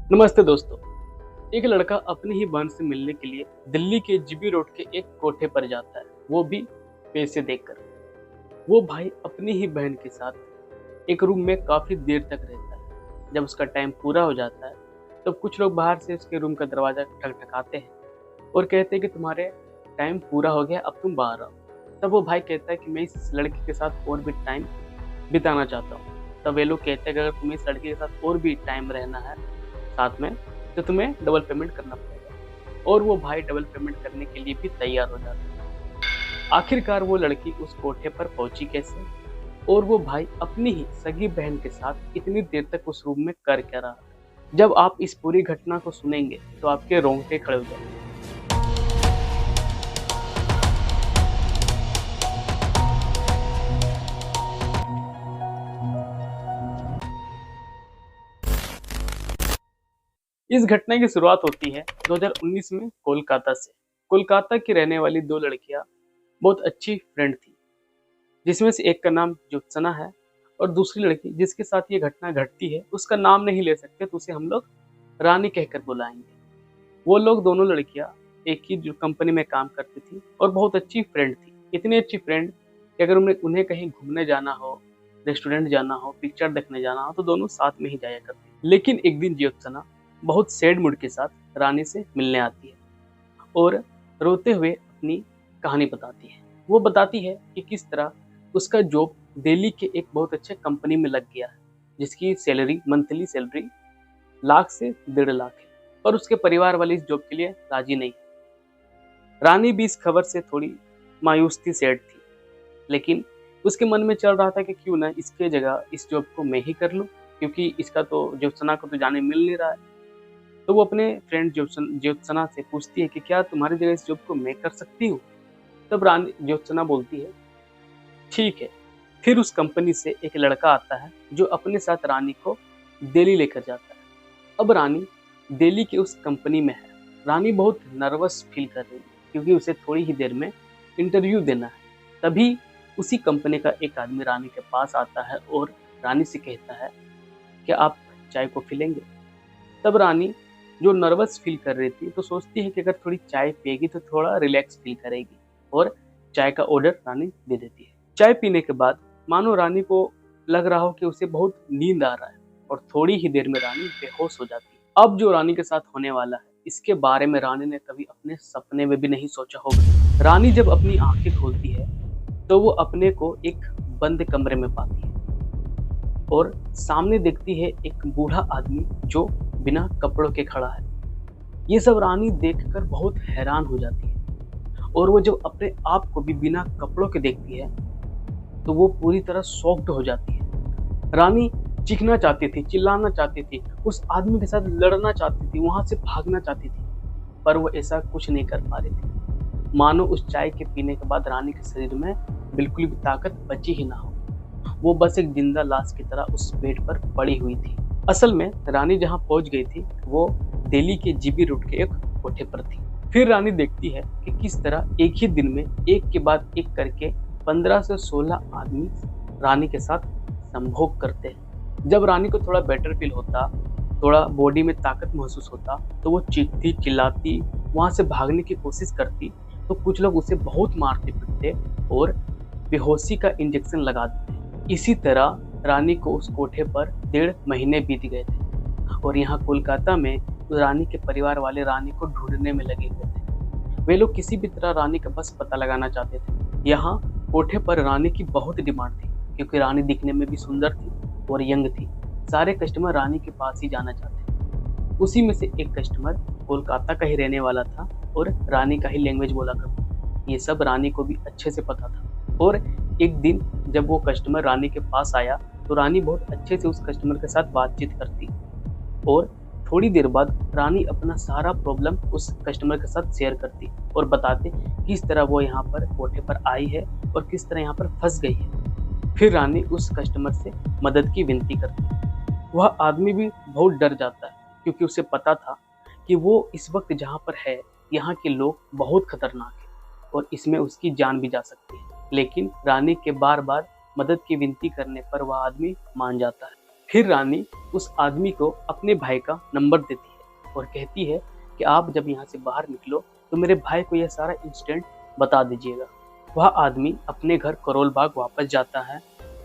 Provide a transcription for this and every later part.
नमस्ते दोस्तों। एक लड़का अपनी ही बहन से मिलने के लिए दिल्ली के जीबी रोड के एक कोठे पर जाता है, वो भी पैसे देकर। वो भाई अपनी ही बहन के साथ एक रूम में काफी देर तक रहता है। जब उसका टाइम पूरा हो जाता है तब कुछ लोग बाहर से उसके रूम का दरवाजा ठकठकाते हैं और कहते हैं कि तुम्हारे टाइम पूरा हो गया, अब तुम बाहर आओ। तब वो भाई कहता है कि मैं इस लड़की के साथ और भी टाइम बिताना चाहता हूँ। तब वे लोग कहते हैं कि अगर तुम्हें इस लड़की के साथ और भी टाइम रहना है साथ में, तो तुम्हें डबल पेमेंट करना पड़ेगा। और वो भाई डबल पेमेंट करने के लिए भी तैयार हो जाता है। आखिरकार वो लड़की उस कोठे पर पहुंची कैसे, और वो भाई अपनी ही सगी बहन के साथ इतनी देर तक उस रूम में कर क्या रहा। जब आप इस पूरी घटना को सुनेंगे तो आपके रोंगटे खड़े हो जाएंगे। इस घटना की शुरुआत होती है 2019 में कोलकाता से। कोलकाता की रहने वाली दो लड़कियां बहुत अच्छी फ्रेंड थी, जिसमें से एक का नाम ज्योत्सना है और दूसरी लड़की जिसके साथ ये घटना घटती है उसका नाम नहीं ले सकते, तो उसे हम लोग रानी कहकर बुलाएंगे। वो लोग दोनों लड़कियां एक ही जो कंपनी में काम करती थी और बहुत अच्छी फ्रेंड थी। इतनी अच्छी फ्रेंड कि अगर उन्हें कहीं घूमने जाना हो, रेस्टोरेंट जाना हो, पिक्चर देखने जाना हो, तो दोनों साथ में ही जाया करती। लेकिन एक दिन ज्योत्सना बहुत सैड मूड के साथ रानी से मिलने आती है और रोते हुए अपनी कहानी बताती है। वो बताती है कि किस तरह उसका जॉब दिल्ली के एक बहुत अच्छे कंपनी में लग गया है, जिसकी सैलरी, मंथली सैलरी लाख से 1.5 लाख है, पर उसके परिवार वाले इस जॉब के लिए राजी नहीं। रानी भी इस खबर से थोड़ी मायूस थी, सैड थी, लेकिन उसके मन में चल रहा था कि क्यों ना इसके जगह इस जॉब को मैं ही कर लूं, क्योंकि इसका तो ज्योत्सना को तो जाने मिल नहीं रहा है। तो वो अपने फ्रेंड ज्योत्सना से पूछती है कि क्या तुम्हारी जगह इस जॉब को मैं कर सकती हूँ। तब रानी ज्योत्सना बोलती है ठीक है। फिर उस कंपनी से एक लड़का आता है जो अपने साथ रानी को दिल्ली लेकर जाता है। अब रानी दिल्ली की उस कंपनी में है। रानी बहुत नर्वस फील कर रही है क्योंकि उसे थोड़ी ही देर में इंटरव्यू देना है। तभी उसी कंपनी का एक आदमी रानी के पास आता है और रानी से कहता है कि आप चाय कॉफी लेंगे। तब रानी जो नर्वस फील कर रही थी तो सोचती है कि अगर थोड़ी चाय पिएगी तो थोड़ा रिलैक्स फील करेगी, और चाय का ऑर्डर रानी दे देती है। चाय पीने के बाद मानो रानी को लग रहा हो कि उसे बहुत नींद आ रहा है और थोड़ी ही देर में रानी बेहोश हो जाती है। अब जो रानी के साथ होने वाला है इसके बारे में रानी ने कभी अपने सपने में भी नहीं सोचा होगा। रानी जब अपनी आंखें खोलती है तो वो अपने को एक बंद कमरे में पाती है और सामने देखती है एक बूढ़ा आदमी जो बिना कपड़ों के खड़ा है। ये सब रानी देखकर बहुत हैरान हो जाती है और वो जब अपने आप को भी बिना कपड़ों के देखती है तो वो पूरी तरह शॉक्ड हो जाती है। रानी चीखना चाहती थी, चिल्लाना चाहती थी, उस आदमी के साथ लड़ना चाहती थी, वहां से भागना चाहती थी, पर वो ऐसा कुछ नहीं कर पा रही थी। मानो उस चाय के पीने के बाद रानी के शरीर में बिल्कुल भी ताकत बची ही ना हो। वो बस एक जिंदा लाश की तरह उस बेड पर पड़ी हुई थी। असल में रानी जहां पहुंच गई थी वो दिल्ली के जीबी रोड के एक कोठे पर थी। फिर रानी देखती है कि किस तरह एक ही दिन में एक के बाद एक करके 15 से 16 आदमी रानी के साथ संभोग करते हैं। जब रानी को थोड़ा बेटर फील होता, थोड़ा बॉडी में ताकत महसूस होता, तो वो चीखती, चिल्लाती, वहां से भागने की कोशिश करती, तो कुछ लोग उसे बहुत मारते पीटते और बेहोशी का इंजेक्शन लगा देते। इसी तरह रानी को उस कोठे पर 1.5 महीने बीत गए थे और यहाँ कोलकाता में रानी के परिवार वाले रानी को ढूंढने में लगे हुए थे। वे लोग किसी भी तरह रानी का बस पता लगाना चाहते थे। यहाँ कोठे पर रानी की बहुत डिमांड थी क्योंकि रानी दिखने में भी सुंदर थी और यंग थी। सारे कस्टमर रानी के पास ही जाना चाहते थे। उसी में से एक कस्टमर कोलकाता का ही रहने वाला था और रानी का ही लैंग्वेज बोला करता। ये सब रानी को भी अच्छे से पता था। और एक दिन जब वो कस्टमर रानी के पास आया तो रानी बहुत अच्छे से उस कस्टमर के साथ बातचीत करती और थोड़ी देर बाद रानी अपना सारा प्रॉब्लम उस कस्टमर के साथ शेयर करती और बताते किस तरह वो यहाँ पर कोठे पर आई है और किस तरह यहाँ पर फंस गई है। फिर रानी उस कस्टमर से मदद की विनती करती। वह आदमी भी बहुत डर जाता है क्योंकि उसे पता था कि वो इस वक्त जहाँ पर है यहाँ के लोग बहुत खतरनाक है और इसमें उसकी जान भी जा सकती है। लेकिन रानी के बार बार मदद की विनती करने पर वह आदमी मान जाता है। फिर रानी उस आदमी को अपने भाई का नंबर देती है और कहती है कि आप जब यहाँ से बाहर निकलो तो मेरे भाई को यह सारा इंसिडेंट बता दीजिएगा। वह आदमी अपने घर करोल बाग वापस जाता है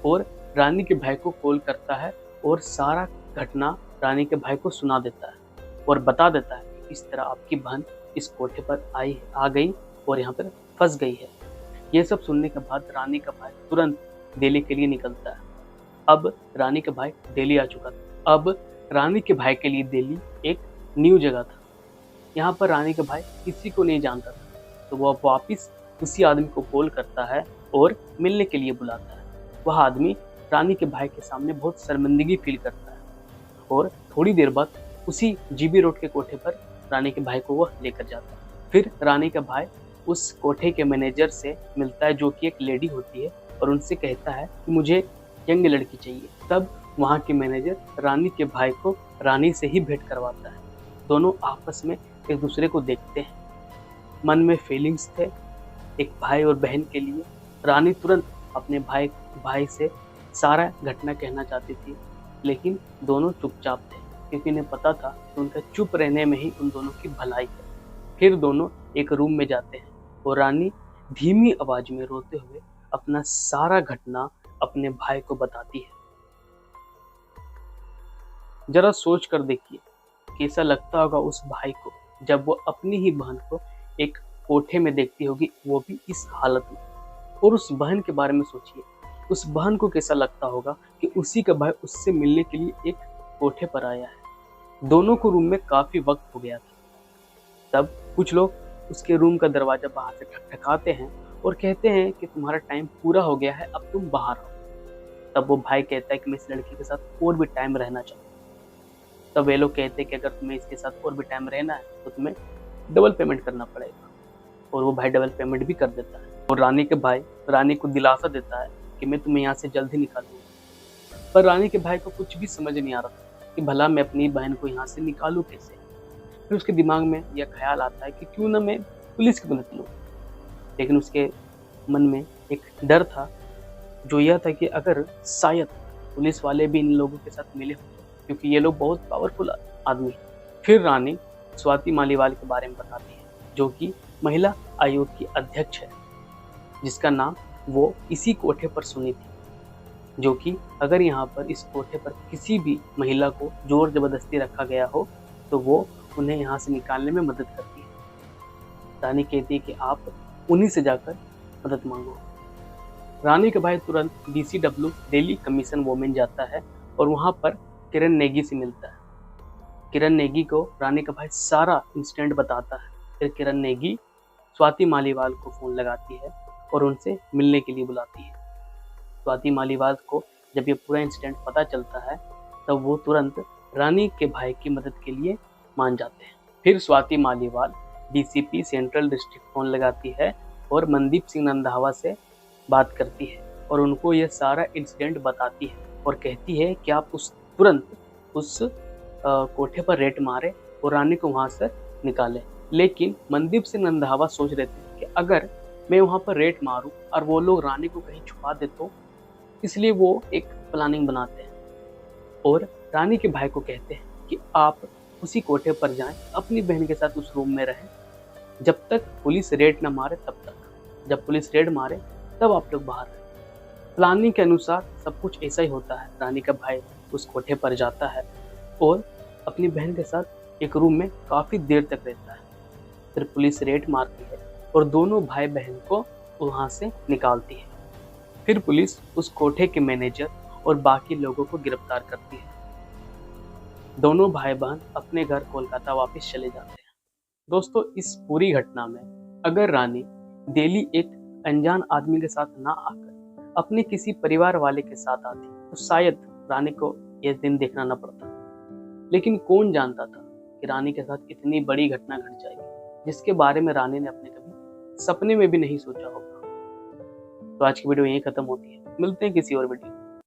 और रानी के भाई को कॉल करता है और सारा घटना रानी के भाई को सुना देता है और बता देता है कि इस तरह आपकी बहन इस कोठे पर आ गई और यहाँ पर फंस गई है। ये सब सुनने के बाद रानी का भाई तुरंत दिल्ली के लिए निकलता है। अब रानी का भाई दिल्ली आ चुका था। अब रानी के भाई के लिए दिल्ली एक न्यू जगह था। यहाँ पर रानी का भाई किसी को नहीं जानता था, तो वह वापस उसी आदमी को कॉल करता है और मिलने के लिए बुलाता है। वह आदमी रानी के भाई के सामने बहुत शर्मिंदगी फील करता है और थोड़ी देर बाद उसी जीबी रोड के कोठे पर रानी के भाई को वह लेकर जाता है। फिर रानी का भाई उस कोठे के मैनेजर से मिलता है, जो कि एक लेडी होती है, और उनसे कहता है कि मुझे यंग लड़की चाहिए। तब वहाँ के मैनेजर रानी के भाई को रानी से ही भेंट करवाता है। दोनों आपस में एक दूसरे को देखते हैं। मन में फीलिंग्स थे एक भाई और बहन के लिए। रानी तुरंत अपने भाई से सारा घटना कहना चाहती थी, लेकिन दोनों चुपचाप थे, क्योंकि उन्हें पता था कि उनका चुप रहने में ही उन दोनों की भलाई है। फिर दोनों एक रूम में जाते हैं और रानी धीमी आवाज में रोते हुए अपना सारा घटना अपने भाई को बताती है। जरा सोच कर देखिए कैसा लगता होगा उस भाई को जब वो अपनी ही बहन को एक कोठे में देखती होगी, वो भी इस हालत में। और उस बहन के बारे में सोचिए, उस बहन को कैसा लगता होगा कि उसी का भाई उससे मिलने के लिए एक कोठे पर आया है। दोनों को रूम में काफी वक्त हो गया था। तब कुछ लोग उसके रूम का दरवाजा बाहर से ठकठकाते हैं और कहते हैं कि तुम्हारा टाइम पूरा हो गया है, अब तुम बाहर आओ। तब वो भाई कहता है कि मैं इस लड़की के साथ और भी टाइम रहना चाहता हूँ। तब वे लोग कहते हैं कि अगर तुम्हें इसके साथ और भी टाइम रहना है तो तुम्हें डबल पेमेंट करना पड़ेगा। और वो भाई डबल पेमेंट भी कर देता है और रानी के भाई रानी को दिलासा देता है कि मैं तुम्हें यहाँ से जल्द ही निकालूंगा। पर रानी के भाई को कुछ भी समझ नहीं आ रहा था कि भला मैं अपनी बहन को यहाँ से निकालूं कैसे। फिर उसके दिमाग में यह ख्याल आता है कि क्यों ना मैं पुलिस की मदद लूं। लेकिन उसके मन में एक डर था, जो यह था कि अगर शायद पुलिस वाले भी इन लोगों के साथ मिले हों, क्योंकि ये लोग बहुत पावरफुल आदमी हैं। फिर रानी स्वाति मालीवाल के बारे में बताती है, जो कि महिला आयोग की अध्यक्ष है, जिसका नाम वो इसी कोठे पर सुनी थी, जो कि अगर यहाँ पर इस कोठे पर किसी भी महिला को जोर जबरदस्ती रखा गया हो तो वो उन्हें यहाँ से निकालने में मदद करती है। रानी कहती है कि आप उन्हीं से जाकर मदद मांगो। रानी का भाई तुरंत DCW दिल्ली कमीशन वोमेन जाता है और वहाँ पर किरण नेगी से मिलता है। किरण नेगी को रानी का भाई सारा इंसिडेंट बताता है। फिर किरण नेगी स्वाति मालीवाल को फोन लगाती है और उनसे मिलने के लिए बुलाती है। स्वाति मालीवाल को जब ये पूरा इंसिडेंट पता चलता है तब वो तुरंत रानी के भाई की मदद के लिए मान जाते हैं। फिर Swati Maliwal DCP central district phone लगाती है और मनदीप सिंह रंधावा से बात करती है और उनको ये सारा इंसिडेंट बताती है और कहती है कि आप तुरंत उस कोठे पर रेड मारे और रानी को वहां से निकाले। लेकिन मनदीप सिंह रंधावा सोच रहे थे कि अगर मैं वहां पर रेड मारूं और वो लोग रानी को कहीं छुपा दे तो, इसलिए वो एक प्लानिंग बनाते हैं और रानी के भाई को कहते हैं कि आप उसी कोठे पर जाएं, अपनी बहन के साथ उस रूम में रहें जब तक पुलिस रेड न मारे तब तक। जब पुलिस रेड मारे तब आप लोग बाहर रहें। प्लानिंग के अनुसार सब कुछ ऐसा ही होता है। रानी का भाई उस कोठे पर जाता है और अपनी बहन के साथ एक रूम में काफी देर तक रहता है। फिर पुलिस रेड मारती है और दोनों भाई बहन को वहां से निकालती है। फिर पुलिस उस कोठे के मैनेजर और बाकी लोगों को गिरफ्तार करती है। दोनों भाई बहन अपने घर कोलकाता वापस चले जाते हैं। दोस्तों, इस पूरी घटना में अगर रानी दिल्ली एक अनजान आदमी के साथ ना आकर अपने किसी परिवार वाले के साथ आती तो शायद रानी को यह दिन देखना न पड़ता। लेकिन कौन जानता था कि रानी के साथ इतनी बड़ी घटना घट जाएगी, जिसके बारे में रानी ने अपने कभी सपने में भी नहीं सोचा होगा। तो आज की वीडियो यहीं खत्म होती है। मिलते हैं किसी और वीडियो।